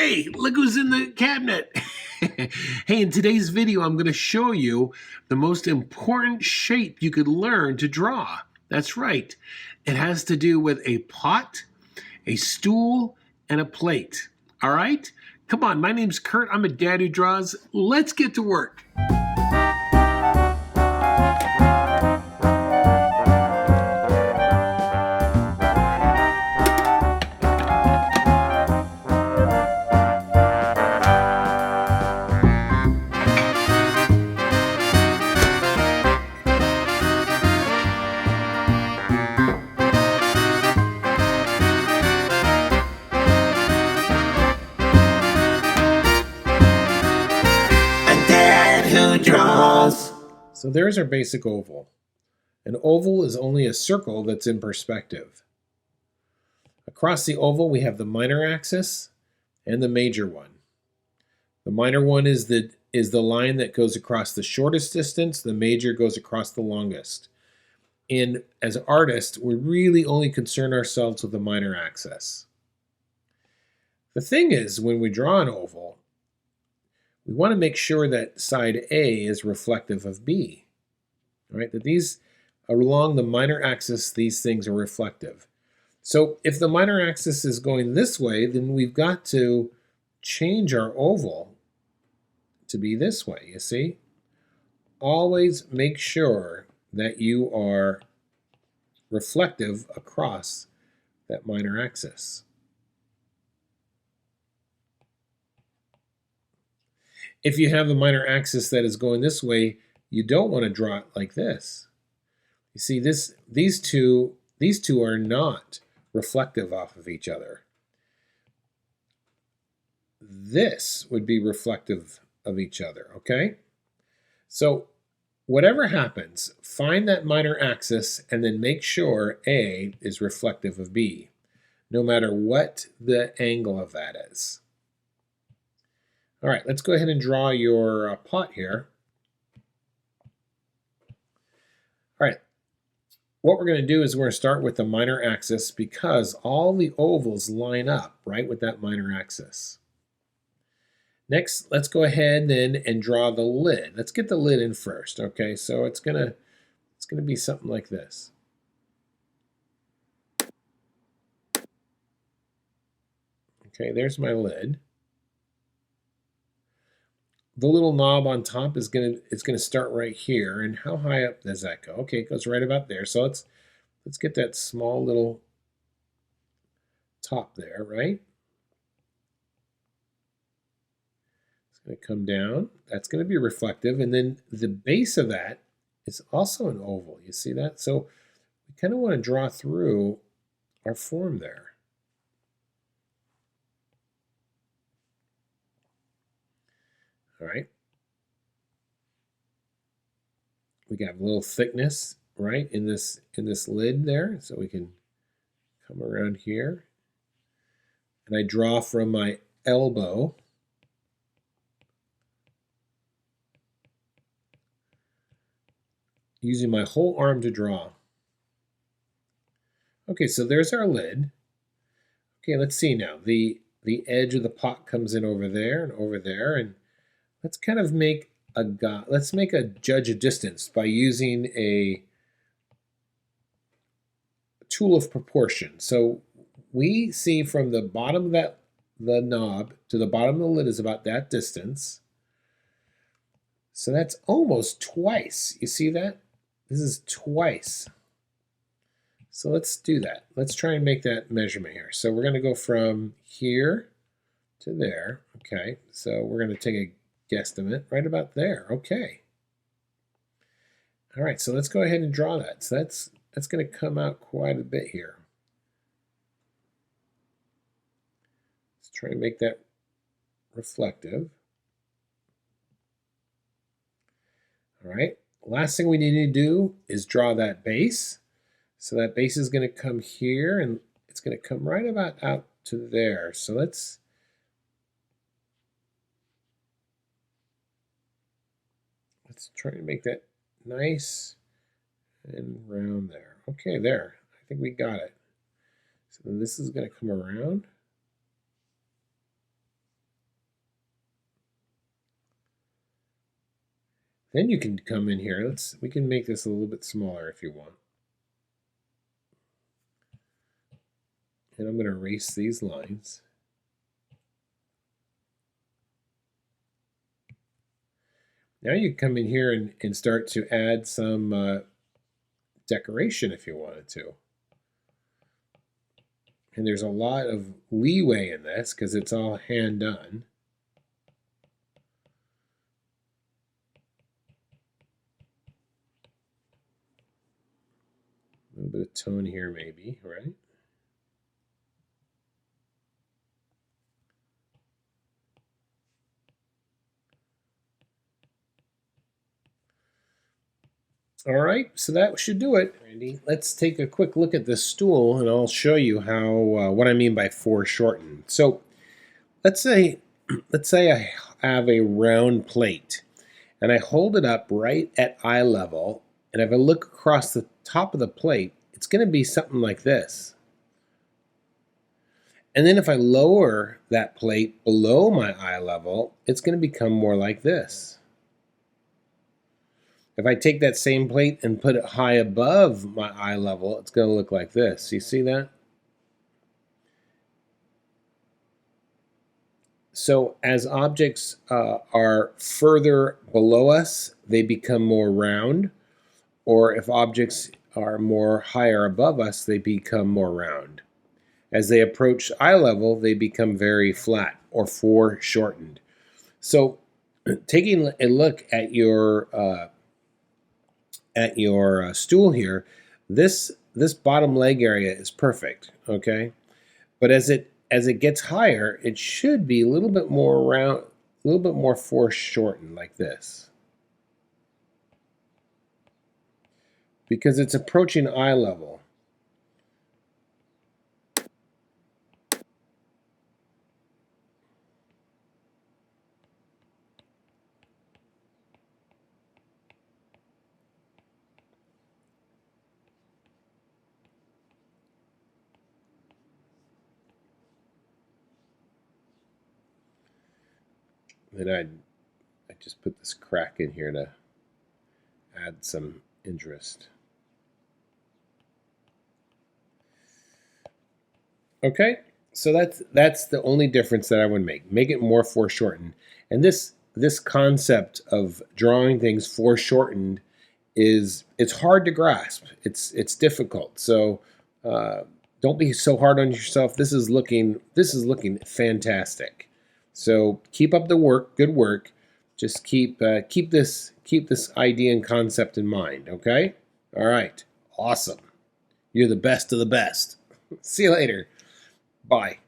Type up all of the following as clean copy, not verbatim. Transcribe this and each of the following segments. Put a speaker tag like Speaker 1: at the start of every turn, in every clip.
Speaker 1: Hey, look who's in the cabinet. Hey, in today's video, I'm going to show you the most important shape you could learn to draw. That's right. It has to do with a pot, a stool, and a plate. All right? Come on, my name's Kurt. I'm a dad who draws. Let's get to work. Draws. So there's our basic oval. An oval is only a circle that's in perspective. Across the oval we have the minor axis and the major one. The minor one is the line that goes across the shortest distance, the major goes across the longest. And as artists, we really only concern ourselves with the minor axis. The thing is, when we draw an oval, we want to make sure that side A is reflective of B. All right, that these, along the minor axis, these things are reflective. So if the minor axis is going this way, then we've got to change our oval to be this way, you see? Always make sure that you are reflective across that minor axis. If you have a minor axis that is going this way, you don't want to draw it like this. You see, these two are not reflective off of each other. This would be reflective of each other, okay? So whatever happens, find that minor axis and then make sure A is reflective of B, no matter what the angle of that is. All right, let's go ahead and draw your pot here. All right, what we're going to do is we're going to start with the minor axis because all the ovals line up, right, with that minor axis. Next, let's go ahead then and draw the lid. Let's get the lid in first, okay? So it's gonna be something like this. Okay, there's my lid. The little knob on top is gonna start right here. And how high up does that go? Okay, it goes right about there. So let's get that small little top there, right? It's gonna come down. That's gonna be reflective, and then the base of that is also an oval. You see that? So we kind of want to draw through our form there. All right. We got a little thickness, right, in this lid there, so we can come around here. And I draw from my elbow using my whole arm to draw. Okay, so there's our lid. Okay, let's see now. The edge of the pot comes in over there, and let's kind of make let's make a judge of distance by using a tool of proportion. So we see from the bottom of the knob to the bottom of the lid is about that distance. So that's almost twice. You see that? This is twice. So let's do that. Let's try and make that measurement here. So we're going to go from here to there. Okay, so we're going to take a guesstimate right about there. Okay. All right, so let's go ahead and draw that. So that's going to come out quite a bit here. Let's try and make that reflective. All right, last thing we need to do is draw that base. So that base is going to come here, and it's going to come right about out to there. So let's try to make that nice and round there. Okay, there. I think we got it. So then this is going to come around. Then you can come in here. We can make this a little bit smaller if you want. And I'm going to erase these lines. Now you can come in here and start to add some decoration if you wanted to. And there's a lot of leeway in this because it's all hand done. A little bit of tone here maybe, right? All right, so that should do it, Randy. Let's take a quick look at this stool, and I'll show you how what I mean by foreshorten. So, let's say I have a round plate, and I hold it up right at eye level, and if I look across the top of the plate, it's going to be something like this. And then if I lower that plate below my eye level, it's going to become more like this. If I take that same plate and put it high above my eye level, it's going to look like this. You see that? So as objects are further below us, they become more round. Or if objects are more higher above us, they become more round. As they approach eye level, they become very flat or foreshortened. So taking a look at your stool here, this bottom leg area is perfect, okay? But as it gets higher, it should be a little bit more round, a little bit more foreshortened like this. Because it's approaching eye level. Then I just put this crack in here to add some interest. Okay, so that's the only difference that I would make. Make it more foreshortened. And this concept of drawing things foreshortened it's hard to grasp. It's difficult. So don't be so hard on yourself. This is looking fantastic. So keep up the work, good work. Just keep this idea and concept in mind. Okay. All right. Awesome. You're the best of the best. See you later. Bye.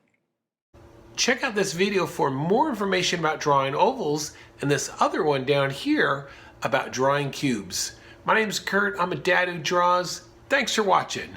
Speaker 1: Check out this video for more information about drawing ovals and this other one down here about drawing cubes. My name's Kurt. I'm a dad who draws. Thanks for watching.